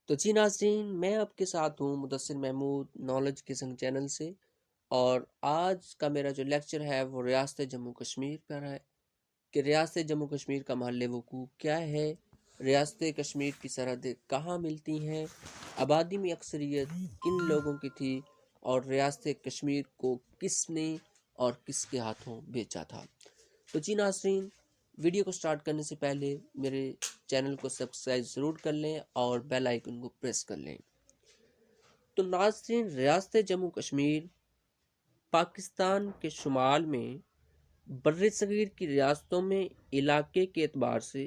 تو جی ناظرین، میں آپ کے ساتھ ہوں مدثر محمود نالج کے سنگ چینل سے، اور آج کا میرا جو لیکچر ہے وہ ریاست جموں کشمیر پر ہے کہ ریاست جموں کشمیر کا محل وقوع کیا ہے، ریاست کشمیر کی سرحدیں کہاں ملتی ہیں، آبادی میں اکثریت کن لوگوں کی تھی، اور ریاست کشمیر کو کس نے اور کس کے ہاتھوں بیچا تھا۔ تو جی ناظرین، ویڈیو کو سٹارٹ کرنے سے پہلے میرے چینل کو سبسکرائب ضرور کر لیں اور بیل آئیکن کو پریس کر لیں۔ تو ناظرین، ریاست جموں کشمیر پاکستان کے شمال میں بر صغیر کی ریاستوں میں علاقے کے اعتبار سے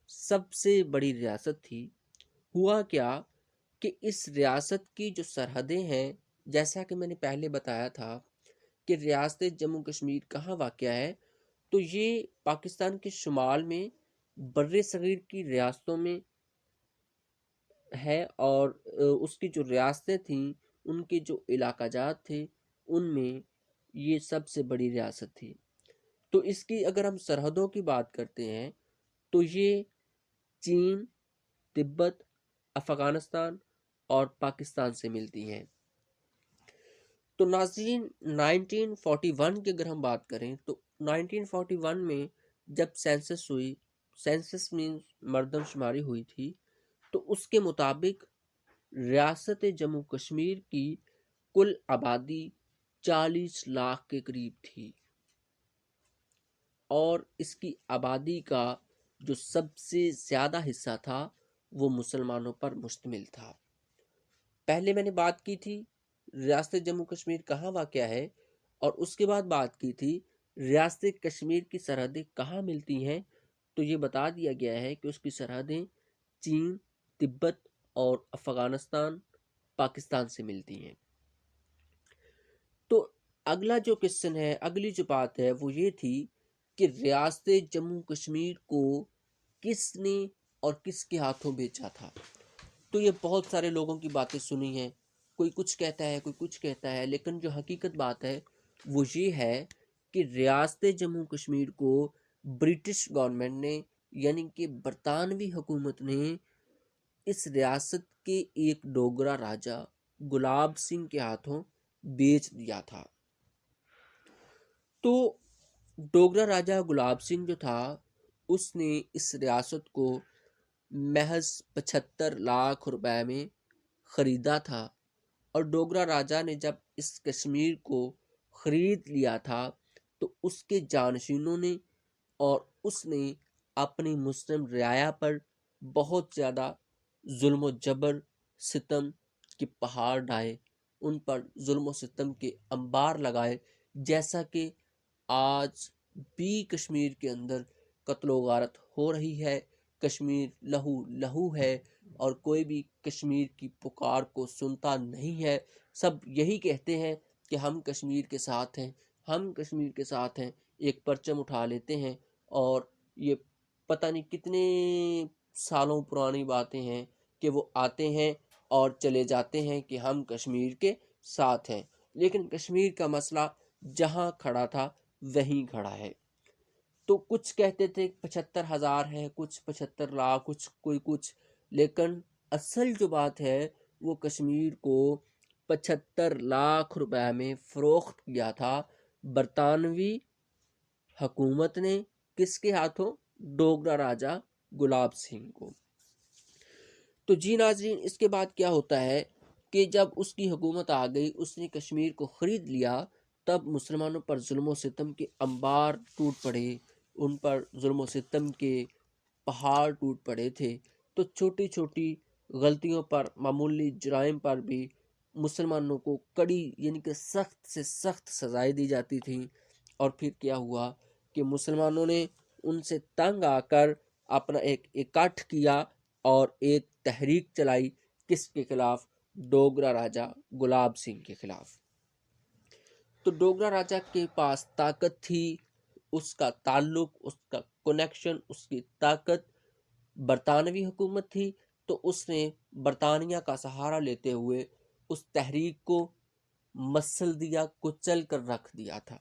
سب سے بڑی ریاست تھی۔ ہوا کیا کہ اس ریاست کی جو سرحدیں ہیں، جیسا کہ میں نے پہلے بتایا تھا کہ ریاست جموں کشمیر کہاں واقع ہے، تو یہ پاکستان کے شمال میں بر صغیر کی ریاستوں میں ہے، اور اس کی جو ریاستیں تھیں، ان کے جو علاقہ جات تھے، ان میں یہ سب سے بڑی ریاست تھی۔ تو اس کی اگر ہم سرحدوں کی بات کرتے ہیں تو یہ چین، تبت، افغانستان اور پاکستان سے ملتی ہیں۔ تو ناظرین، 1941 کی اگر ہم بات کریں تو 1941 میں جب سینسس ہوئی، سینسس مینس مردم شماری ہوئی تھی، تو اس کے مطابق ریاست جموں کشمیر کی کل آبادی 40 لاکھ کے قریب تھی، اور اس کی آبادی کا جو سب سے زیادہ حصہ تھا وہ مسلمانوں پر مشتمل تھا۔ پہلے میں نے بات کی تھی ریاست جموں کشمیر کہاں واقع ہے، اور اس کے بعد بات کی تھی ریاست کشمیر کی سرحدیں کہاں ملتی ہیں، تو یہ بتا دیا گیا ہے کہ اس کی سرحدیں چین، تبت اور افغانستان، پاکستان سے ملتی ہیں۔ تو اگلا جو کوسچن ہے، اگلی جو بات ہے وہ یہ تھی کہ ریاست جموں کشمیر کو کس نے اور کس کے ہاتھوں بیچا تھا۔ تو یہ بہت سارے لوگوں کی باتیں سنی ہیں، کوئی کچھ کہتا ہے، کوئی کچھ کہتا ہے، لیکن جو حقیقت بات ہے وہ یہ ہے کہ ریاست جموں کشمیر کو برٹش گورنمنٹ نے، یعنی کہ برطانوی حکومت نے، اس ریاست کے ایک ڈوگرا راجہ گلاب سنگھ کے ہاتھوں بیچ دیا تھا۔ تو ڈوگرا راجہ گلاب سنگھ جو تھا، اس نے اس ریاست کو محض 75 لاکھ روپے میں خریدا تھا، اور ڈوگرا راجہ نے جب اس کشمیر کو خرید لیا تھا تو اس کے جانشینوں نے اور اس نے اپنی مسلم رعایا پر بہت زیادہ ظلم و جبر، ستم کے پہاڑ ڈھائے، ان پر ظلم و ستم کے انبار لگائے، جیسا کہ آج بھی کشمیر کے اندر قتل و غارت ہو رہی ہے، کشمیر لہو لہو ہے، اور کوئی بھی کشمیر کی پکار کو سنتا نہیں ہے۔ سب یہی کہتے ہیں کہ ہم کشمیر کے ساتھ ہیں، ہم کشمیر کے ساتھ ہیں، ایک پرچم اٹھا لیتے ہیں، اور یہ پتہ نہیں کتنے سالوں پرانی باتیں ہیں کہ وہ آتے ہیں اور چلے جاتے ہیں کہ ہم کشمیر کے ساتھ ہیں، لیکن کشمیر کا مسئلہ جہاں کھڑا تھا وہیں کھڑا ہے۔ تو کچھ کہتے تھے 75,000 ہے، کچھ 75 لاکھ، کوئی کچھ، لیکن اصل جو بات ہے وہ کشمیر کو 75 لاکھ روپے میں فروخت کیا تھا برطانوی حکومت نے، کس کے ہاتھوں؟ ڈوگرا راجہ گلاب سنگھ کو۔ تو جی ناظرین، اس کے بعد کیا ہوتا ہے کہ جب اس کی حکومت آ گئی، اس نے کشمیر کو خرید لیا، تب مسلمانوں پر ظلم و ستم کے انبار ٹوٹ پڑے، ان پر ظلم و ستم کے پہاڑ ٹوٹ پڑے تھے۔ تو چھوٹی چھوٹی غلطیوں پر، معمولی جرائم پر بھی مسلمانوں کو کڑی، یعنی کہ سخت سے سخت سزائیں دی جاتی تھیں۔ اور پھر کیا ہوا کہ مسلمانوں نے ان سے تنگ آ کر اپنا ایک اکٹھ کیا اور ایک تحریک چلائی، کس کے خلاف؟ ڈوگرا راجہ گلاب سنگھ کے خلاف۔ تو ڈوگرا راجہ کے پاس طاقت تھی، اس کا تعلق، اس کا کنیکشن، اس کی طاقت برطانوی حکومت تھی، تو اس نے برطانیہ کا سہارا لیتے ہوئے اس تحریک کو مسل دیا، کچل کر رکھ دیا تھا۔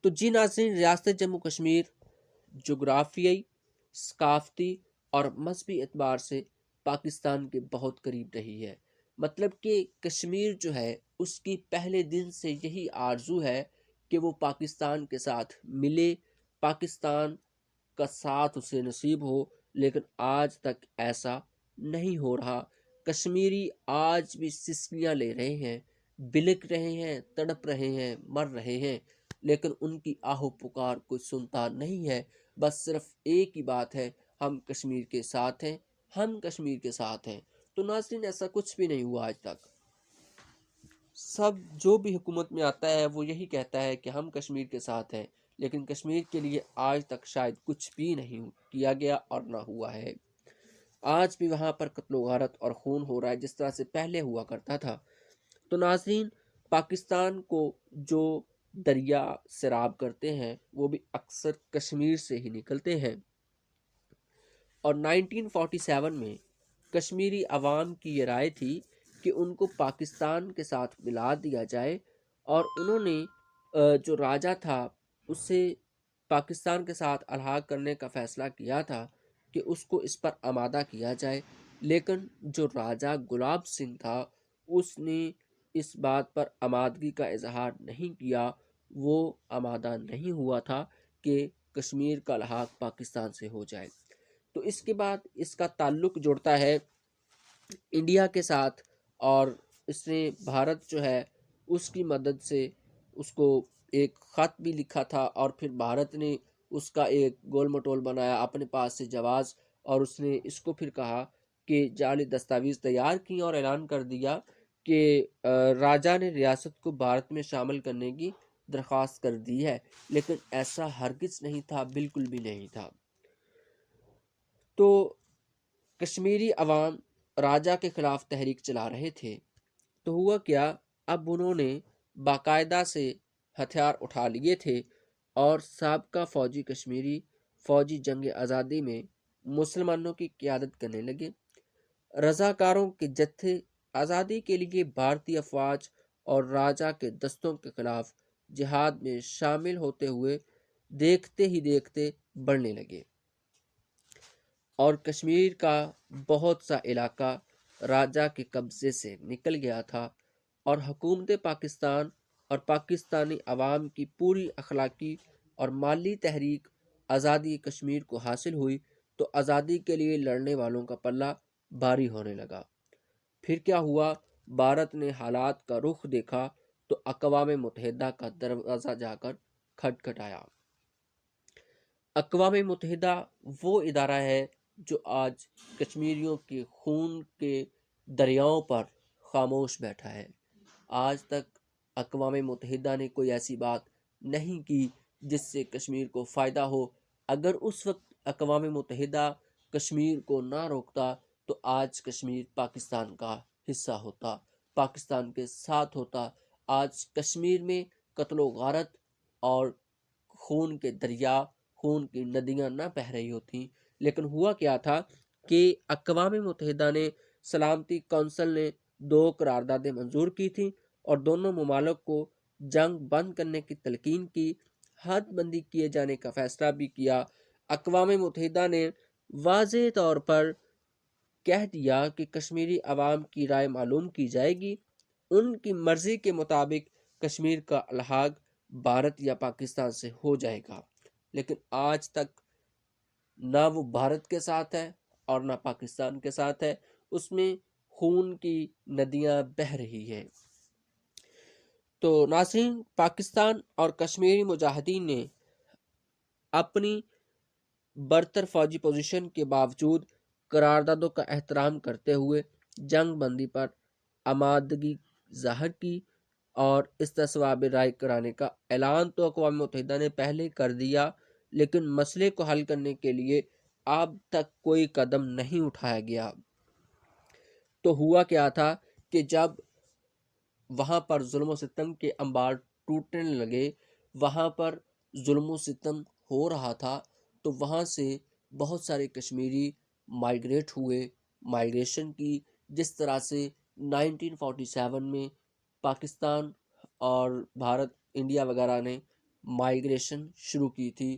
تو جی ناظرین، ریاست جموں کشمیر جغرافیائی، ثقافتی اور مذہبی اعتبار سے پاکستان کے بہت قریب رہی ہے۔ مطلب کہ کشمیر جو ہے اس کی پہلے دن سے یہی آرزو ہے کہ وہ پاکستان کے ساتھ ملے، پاکستان کا ساتھ اسے نصیب ہو، لیکن آج تک ایسا نہیں ہو رہا۔ کشمیری آج بھی سسکیاں لے رہے ہیں، بلک رہے ہیں، تڑپ رہے ہیں، مر رہے ہیں، لیکن ان کی آہ و پکار کوئی سنتا نہیں ہے۔ بس صرف ایک ہی بات ہے، ہم کشمیر کے ساتھ ہیں، ہم کشمیر کے ساتھ ہیں۔ تو ناظرین، ایسا کچھ بھی نہیں ہوا آج تک۔ سب جو بھی حکومت میں آتا ہے وہ یہی کہتا ہے کہ ہم کشمیر کے ساتھ ہیں، لیکن کشمیر کے لیے آج تک شاید کچھ بھی نہیں کیا گیا اور نہ ہوا ہے۔ آج بھی وہاں پر قتل و غارت اور خون ہو رہا ہے جس طرح سے پہلے ہوا کرتا تھا۔ تو ناظرین، پاکستان کو جو دریا سیراب کرتے ہیں وہ بھی اکثر کشمیر سے ہی نکلتے ہیں، اور 1947 میں کشمیری عوام کی یہ رائے تھی کہ ان کو پاکستان کے ساتھ ملا دیا جائے، اور انہوں نے جو راجا تھا اسے پاکستان کے ساتھ الحاق کرنے کا فیصلہ کیا تھا کہ اس کو اس پر آمادہ کیا جائے، لیکن جو راجا گلاب سنگھ تھا اس نے اس بات پر آمادگی کا اظہار نہیں کیا، وہ آمادہ نہیں ہوا تھا کہ کشمیر کا الحاق پاکستان سے ہو جائے۔ تو اس کے بعد اس کا تعلق جڑتا ہے انڈیا کے ساتھ، اور اس نے بھارت جو ہے اس کی مدد سے اس کو ایک خط بھی لکھا تھا، اور پھر بھارت نے اس کا ایک گول مٹول بنایا اپنے پاس سے جواز، اور اس نے اس کو پھر کہا کہ جعلی دستاویز تیار کی اور اعلان کر دیا کہ راجا نے ریاست کو بھارت میں شامل کرنے کی درخواست کر دی ہے، لیکن ایسا ہرگز نہیں تھا، بالکل بھی نہیں تھا۔ تو کشمیری عوام راجا کے خلاف تحریک چلا رہے تھے، تو ہوا کیا، اب انہوں نے باقاعدہ سے ہتھیار اٹھا لیے تھے، اور سابقہ فوجی کشمیری فوجی جنگ آزادی میں مسلمانوں کی قیادت کرنے لگے۔ رضاکاروں کے جتھے آزادی کے لیے بھارتی افواج اور راجا کے دستوں کے خلاف جہاد میں شامل ہوتے ہوئے دیکھتے ہی دیکھتے بڑھنے لگے، اور کشمیر کا بہت سا علاقہ راجا کے قبضے سے نکل گیا تھا، اور حکومت پاکستان اور پاکستانی عوام کی پوری اخلاقی اور مالی تحریک آزادی کشمیر کو حاصل ہوئی، تو آزادی کے لیے لڑنے والوں کا پلہ بھاری ہونے لگا۔ پھر کیا ہوا، بھارت نے حالات کا رخ دیکھا تو اقوام متحدہ کا دروازہ جا کر کھٹکھٹایا۔ اقوام متحدہ وہ ادارہ ہے جو آج کشمیریوں کے خون کے دریاؤں پر خاموش بیٹھا ہے۔ آج تک اقوام متحدہ نے کوئی ایسی بات نہیں کی جس سے کشمیر کو فائدہ ہو۔ اگر اس وقت اقوام متحدہ کشمیر کو نہ روکتا تو آج کشمیر پاکستان کا حصہ ہوتا، پاکستان کے ساتھ ہوتا۔ آج کشمیر میں قتل و غارت اور خون کے دریا، خون کی ندیاں نہ بہہ رہی ہوتی، لیکن ہوا کیا تھا کہ اقوام متحدہ نے، سلامتی کونسل نے 2 قراردادیں منظور کی تھیں، اور دونوں ممالک کو جنگ بند کرنے کی تلقین کی، حد بندی کیے جانے کا فیصلہ بھی کیا۔ اقوام متحدہ نے واضح طور پر کہہ دیا کہ کشمیری عوام کی رائے معلوم کی جائے گی، ان کی مرضی کے مطابق کشمیر کا الحاق بھارت یا پاکستان سے ہو جائے گا، لیکن آج تک نہ وہ بھارت کے ساتھ ہے اور نہ پاکستان کے ساتھ ہے، اس میں خون کی ندیاں بہہ رہی ہیں۔ تو ناظرین، پاکستان اور کشمیری مجاہدین نے اپنی برتر فوجی پوزیشن کے باوجود قراردادوں کا احترام کرتے ہوئے جنگ بندی پر آمادگی ظاہر کی، اور استصواب رائے کرانے کا اعلان تو اقوام متحدہ نے پہلے کر دیا، لیکن مسئلے کو حل کرنے کے لیے اب تک کوئی قدم نہیں اٹھایا گیا۔ تو ہوا کیا تھا کہ جب وہاں پر ظلم و ستم کے انبار ٹوٹنے لگے، وہاں پر ظلم و ستم ہو رہا تھا، تو وہاں سے بہت سارے کشمیری مائیگریٹ ہوئے، مائیگریشن کی، جس طرح سے 1947 میں پاکستان اور بھارت، انڈیا وغیرہ نے مائیگریشن شروع کی تھی۔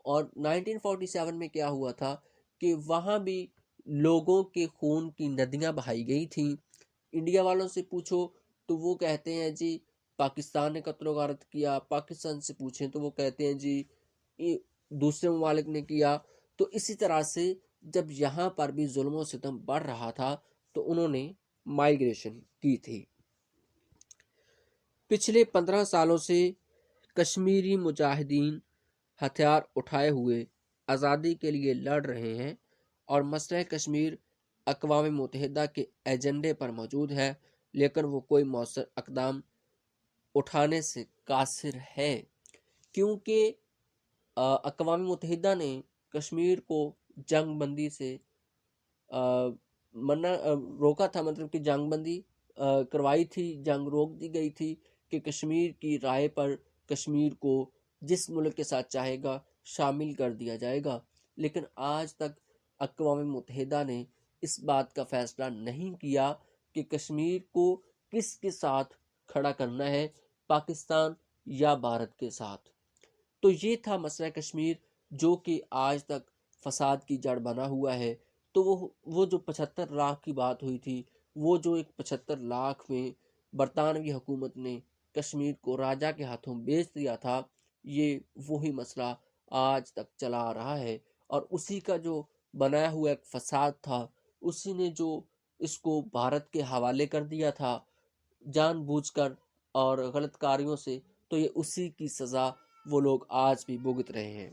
اور 1947 میں کیا ہوا تھا کہ وہاں بھی لوگوں کے خون کی ندیاں بہائی گئی تھیں۔ انڈیا والوں سے پوچھو تو وہ کہتے ہیں جی پاکستان نے قتل و غارت کیا، پاکستان سے پوچھیں تو وہ کہتے ہیں جی دوسرے ممالک نے کیا۔ تو اسی طرح سے جب یہاں پر بھی ظلم و ستم بڑھ رہا تھا تو انہوں نے مائیگریشن کی تھی۔ پچھلے 15 سالوں سے کشمیری مجاہدین ہتھیار اٹھائے ہوئے آزادی کے لیے لڑ رہے ہیں اور مسئلہ کشمیر اقوام متحدہ کے ایجنڈے پر موجود ہے، لیکن وہ کوئی مؤثر اقدام اٹھانے سے قاصر ہے، کیونکہ اقوام متحدہ نے کشمیر کو جنگ بندی سے روکا تھا، مطلب کہ جنگ بندی کروائی تھی، جنگ روک دی گئی تھی کہ کشمیر کی رائے پر کشمیر کو جس ملک کے ساتھ چاہے گا شامل کر دیا جائے گا، لیکن آج تک اقوام متحدہ نے اس بات کا فیصلہ نہیں کیا کہ کشمیر کو کس کے ساتھ کھڑا کرنا ہے، پاکستان یا بھارت کے ساتھ۔ تو یہ تھا مسئلہ کشمیر جو کہ آج تک فساد کی جڑ بنا ہوا ہے۔ تو وہ جو 75 لاکھ کی بات ہوئی تھی، وہ جو ایک 75 لاکھ میں برطانوی حکومت نے کشمیر کو راجا کے ہاتھوں بیچ دیا تھا، یہ وہی مسئلہ آج تک چلا آ رہا ہے، اور اسی کا جو بنایا ہوا ایک فساد تھا، اسی نے جو اس کو بھارت کے حوالے کر دیا تھا جان بوجھ کر اور غلط کاریوں سے، تو یہ اسی کی سزا وہ لوگ آج بھی بھگت رہے ہیں۔